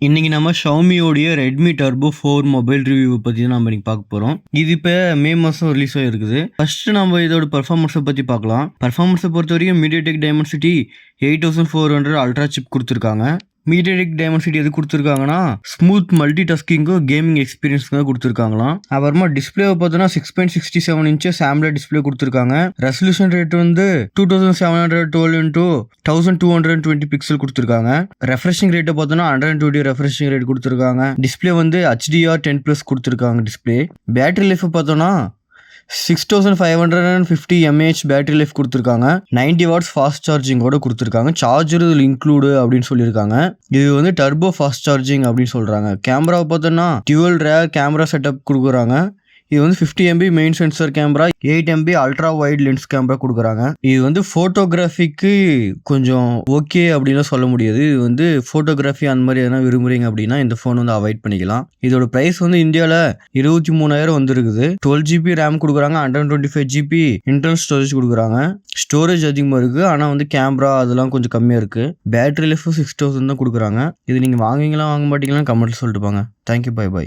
இன்னைக்கு நம்ம ஷவுமியோடைய Redmi turbo 4 mobile review பற்றி தான் நம்ம இன்னைக்கு பார்க்க போகிறோம். இது இப்போ மே மாதம் ரிலீஸ் ஆகிருக்குது. ஃபர்ஸ்ட் நம்ம இதோட பர்ஃபார்மன்ஸை பற்றி பார்க்கலாம். பர்ஃபார்மன்ஸை பொறுத்த வரைக்கும் மீடியாடெக் டைமென்சிட்டி 8400 அல்ட்ரா சிப் கொடுத்துருக்காங்க. மீடியாடெக் டைமென்சிட்டி எது கொடுத்துருக்காங்கன்னா ஸ்மூத் மல்டி டாஸ்கிங்கும் கேமிங் எக்ஸ்பீரியன்ஸ்க்கு தான் கொடுத்துருக்காங்களாம். அப்புறமா டிஸ்பிளேவை பார்த்தோன்னா 6.67 இன்ச்சஸ் AMOLED டிஸ்பிளே கொடுத்துருக்காங்க. ரெசல்யூஷன் ரேட் வந்து 2712 × 1220 பிக்சல் கொடுத்துருக்காங்க. ரெஃப்ரெஷிங் ரேட்டை பார்த்தோன்னா 120 ரெஃப்ரெஷிங் ரேட் கொடுத்துருக்காங்க. டிஸ்பிளே வந்து HDR10+ கொடுத்துருக்காங்க. டிஸ்பிளே பேட்டரி லைஃப் பார்த்தோன்னா 6550 mAh பேட்டரி லைஃப் கொடுத்துருக்காங்க. 90 வாட்ஸ் ஃபாஸ்ட் சார்ஜிங்கோட கொடுத்துருக்காங்க. சார்ஜர் இதில் இன்க்ளூடு அப்படின்னு சொல்லியிருக்காங்க. இது வந்து டர்போ ஃபாஸ்ட் சார்ஜிங் அப்படின்னு சொல்கிறாங்க. கேமராவை பார்த்தோன்னா டியூவல் ரேர் கேமரா செட்டப் கொடுக்குறாங்க. இது வந்து 50 MB main sensor camera, 8 MB ultra wide lens camera கொடுக்குறாங்க. இது வந்து ஃபோட்டோகிராஃபிக்கு கொஞ்சம் ஓகே அப்படின்னு சொல்ல முடியாது. இது வந்து ஃபோட்டோகிராஃபி அந்த மாதிரி எதனா விரும்புறீங்க அப்படின்னா இந்த ஃபோன் வந்து அவாய்ட் பண்ணிக்கலாம். இதோட ப்ரைஸ் வந்து இந்தியாவில் 23,000 வந்துருக்குது. 12 GB ரேம் கொடுக்குறாங்க. 125 GB இன்டர்னல் ஸ்டோரேஜ் கொடுக்குறாங்க. ஸ்டோரேஜ் அதிகமாக இருக்குது, ஆனால் வந்து கேமரா அதெல்லாம் கொஞ்சம் கம்மியாக இருக்குது. பேட்டரி லைஃப் 6000 தான் கொடுக்குறாங்க. இது நீங்கள் வாங்குவீங்களா வாங்க மாட்டீங்களா கமெண்ட்டில் சொல்லிட்டு போங்க. Thank you, by.